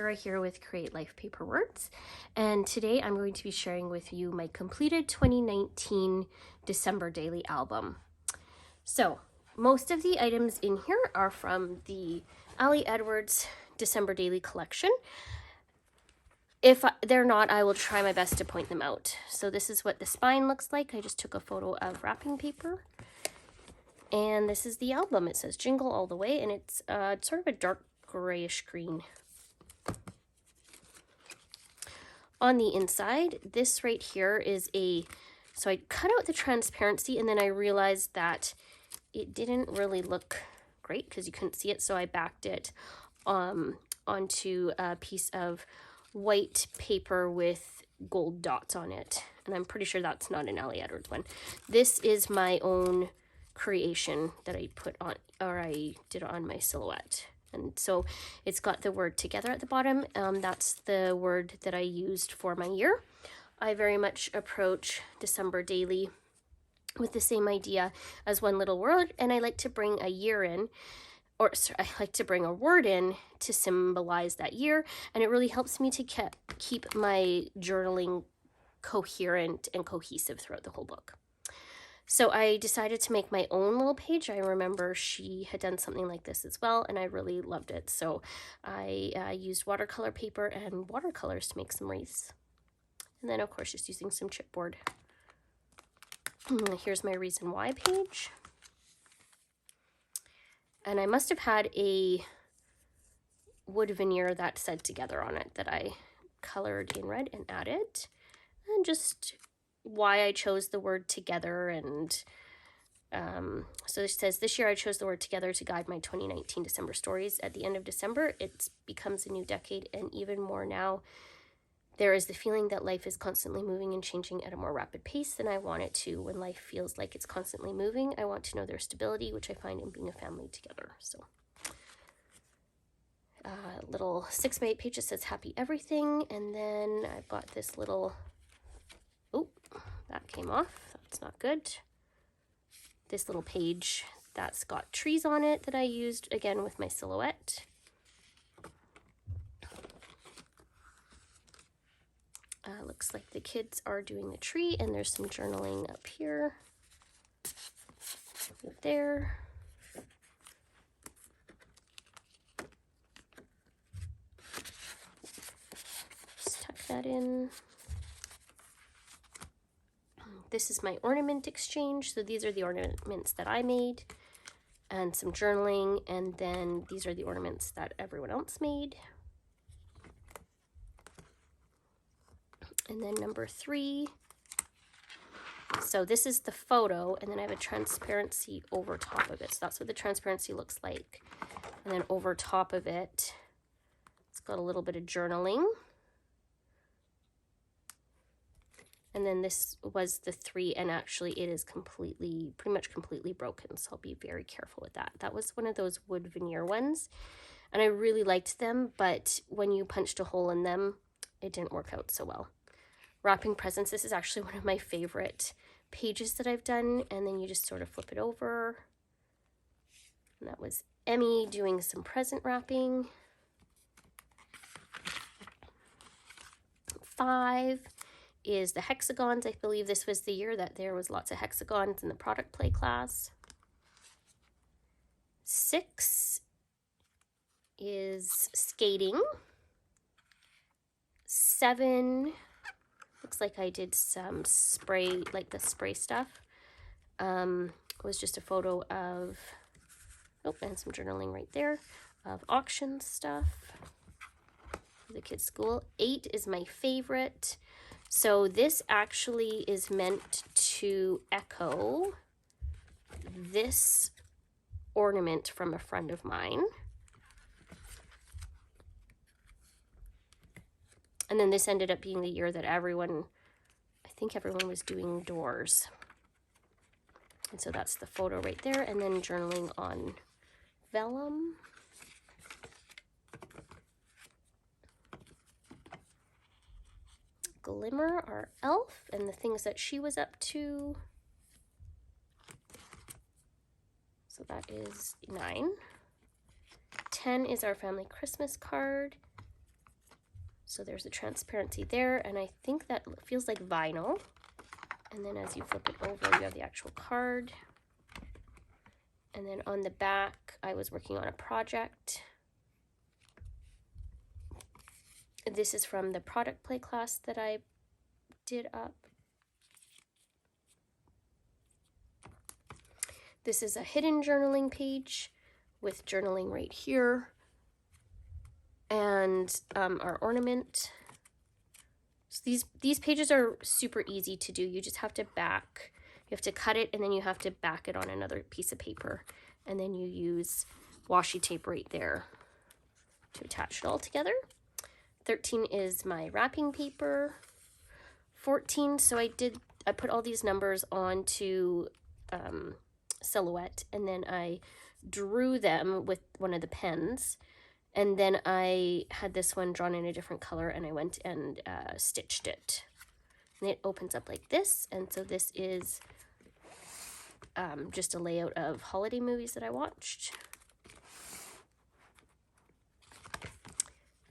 Sarah here with Create Life Paper Words, and today I'm going to be sharing with you my completed 2019 December daily album. So most of the items in here are from the Ali Edwards December daily collection. If they're not, I will try my best to point them out. So this is what the spine looks like. I just took a photo of wrapping paper. And this is the album. It says Jingle All the Way, and it's sort of a dark grayish green. On the inside, this right here is so I cut out the transparency, and then I realized that it didn't really look great because you couldn't see it, so I backed it onto a piece of white paper with gold dots on it. And I'm pretty sure that's not an Ali Edwards one. This is my own creation that I put on, or I did on my silhouette. And so it's got the word together at the bottom. That's the word that I used for my year. I very much approach December daily with the same idea as one little word, and I like to bring a year in, or sorry, I like to bring a word in to symbolize that year, and it really helps me to keep my journaling coherent and cohesive throughout the whole book. So I decided to make my own little page. I remember she had done something like this as well, and I really loved it. So I used watercolor paper and watercolors to make some wreaths. And then, of course, just using some chipboard. Here's my reason why page. And I must have had a wood veneer that said together on it that I colored in red and added. And just why I chose the word together, and so it says, this year I chose the word together to guide my 2019 December stories. At the end of December, it becomes a new decade, and even more now, there is the feeling that life is constantly moving and changing at a more rapid pace than I want it to. When life feels like it's constantly moving, I want to know there's stability, which I find in being a family together. So little 6x8 page that says happy everything, and then I've got this little, oh, that came off, that's not good. This little page that's got trees on it that I used again with my silhouette. Looks like the kids are doing the tree, and there's some journaling up here, there. Just tuck that in. This is my ornament exchange. So these are the ornaments that I made, and some journaling, and then these are the ornaments that everyone else made. And then number 3. So this is the photo, and then I have a transparency over top of it. So that's what the transparency looks like. And then over top of it, it's got a little bit of journaling. And then this was the 3, and actually it is pretty much completely broken, so I'll be very careful with that. That was one of those wood veneer ones, and I really liked them, but when you punched a hole in them, it didn't work out so well. Wrapping presents, this is actually one of my favorite pages that I've done, and then you just sort of flip it over. And that was Emmy doing some present wrapping. 5 is the hexagons. I believe this was the year that there was lots of hexagons in the product play class. 6 is skating. 7 looks like I did some spray, like the spray stuff. It was just a photo of, oh, and some journaling right there, of auction stuff for the kids' school. 8 is my favorite. So this actually is meant to echo this ornament from a friend of mine. And then this ended up being the year that I think everyone was doing doors. And so that's the photo right there, and then journaling on vellum. Glimmer, our elf, and the things that she was up to. So that is 9. 10 is our family Christmas card. So there's the transparency there, and I think that feels like vinyl. And then as you flip it over, you have the actual card. And then on the back, I was working on a project. This is from the product play class that I did up. This is a hidden journaling page with journaling right here. And our ornament. So these pages are super easy to do. You just have to you have to cut it, and then you have to back it on another piece of paper. And then you use washi tape right there to attach it all together. 13 is my wrapping paper. 14, so I put all these numbers onto Silhouette, and then I drew them with one of the pens. And then I had this one drawn in a different color, and I went and stitched it. And it opens up like this. And so this is just a layout of holiday movies that I watched.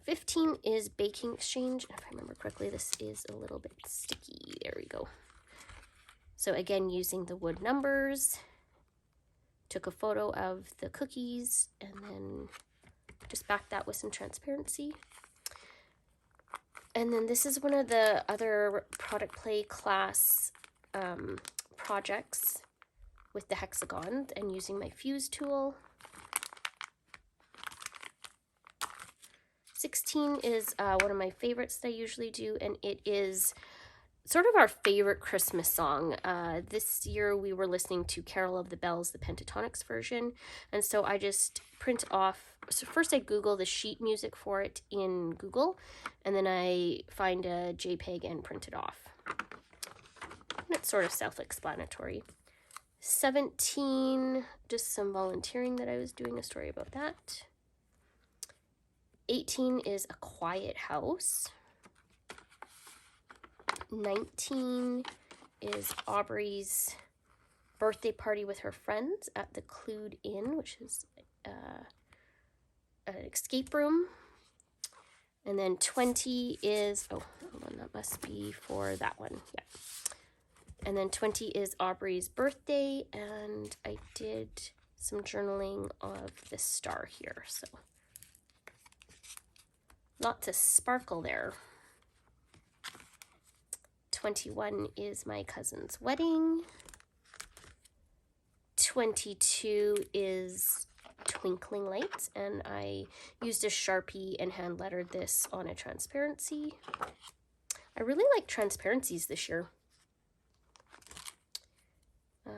15 is Baking Exchange. If I remember correctly, this is a little bit sticky. There we go. So again, using the wood numbers, took a photo of the cookies, and then just back that with some transparency. And then this is one of the other product play class projects with the hexagons and using my fuse tool. 16 is one of my favorites that I usually do, and it is sort of our favorite Christmas song. This year we were listening to Carol of the Bells, the Pentatonix version, and so I just print off. So first I Google the sheet music for it in Google, and then I find a JPEG and print it off. And it's sort of self-explanatory. 17, just some volunteering that I was doing, a story about that. 18 is A Quiet House. 19 is Aubrey's birthday party with her friends at the Clued Inn, which is an escape room. And then 20 is, oh, hold on, that must be for that one, yeah. And then 20 is Aubrey's birthday, and I did some journaling of the star here, so lots of sparkle there. 21 is my cousin's wedding. 22 is Twinkling Lights, and I used a Sharpie and hand lettered this on a transparency. I really like transparencies this year.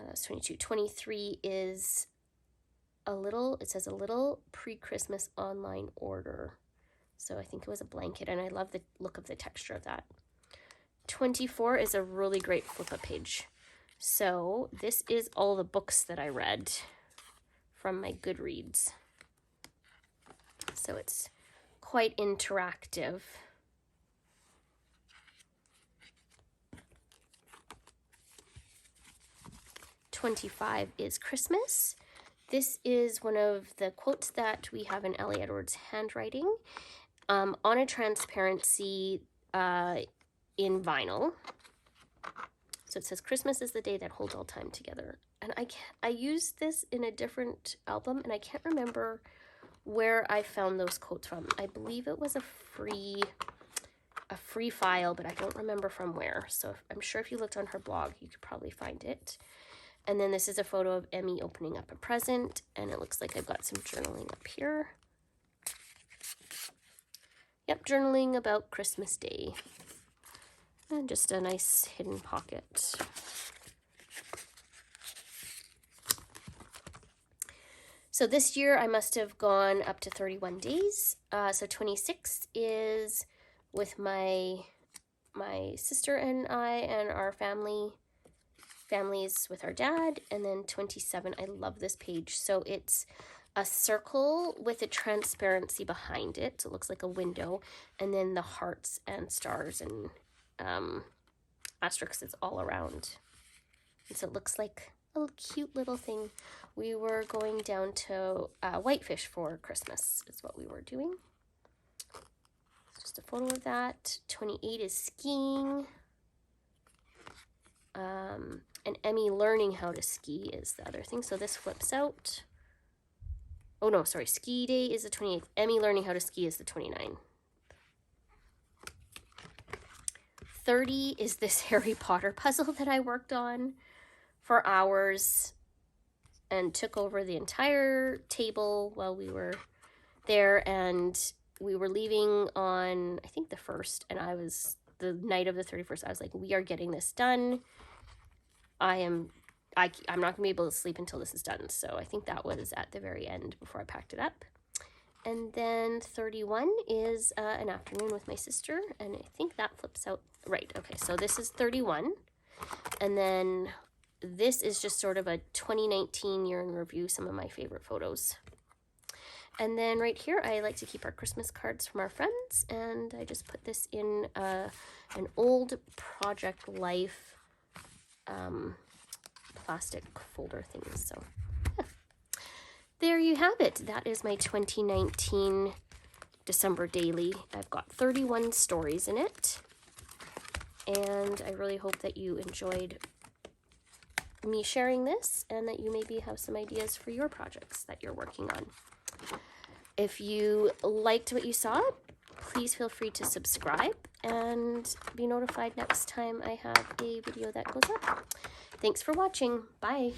That's 22. 23 is it says a little pre-Christmas online order. So I think it was a blanket, and I love the look of the texture of that. 24 is a really great flip-up page. So this is all the books that I read from my Goodreads. So it's quite interactive. '25 is Christmas. This is one of the quotes that we have in Ellie Edwards' handwriting on a transparency in vinyl. So it says, Christmas is the day that holds all time together. And I used this in a different album, and I can't remember where I found those quotes from. I believe it was a free file, but I don't remember from where. So I'm sure if you looked on her blog, you could probably find it. And then this is a photo of Emmy opening up a present, and it looks like I've got some journaling up here. Yep, journaling about Christmas Day. And just a nice hidden pocket. So this year I must have gone up to 31 days. So 26 is with my sister and I and our families with our dad. And then 27, I love this page. So it's a circle with a transparency behind it. So it looks like a window. And then the hearts and stars and asterisks all around. And so it looks like a cute little thing. We were going down to Whitefish for Christmas is what we were doing. just a photo of that. 28 is skiing. And Emmy learning how to ski is the other thing. So this flips out. Oh no, sorry, ski day is the 28th. Emmy learning how to ski is the 29th. 30 is this Harry Potter puzzle that I worked on for hours and took over the entire table while we were there, and we were leaving on, I think, the 1st, and the night of the 31st, I was like, we are getting this done. I'm not gonna be able to sleep until this is done. So I think that was at the very end before I packed it up. And then 31 is an afternoon with my sister, and I think that flips out right. Okay, so this is 31, and then this is just sort of a 2019 year in review, some of my favorite photos. And then right here, I like to keep our Christmas cards from our friends, and I just put this in an old Project Life plastic folder thing. So yeah. There you have it. That is my 2019 December daily. I've got 31 stories in it, and I really hope that you enjoyed me sharing this and that you maybe have some ideas for your projects that you're working on. If you liked what you saw, please feel free to subscribe and be notified next time I have a video that goes up. Thanks for watching. Bye.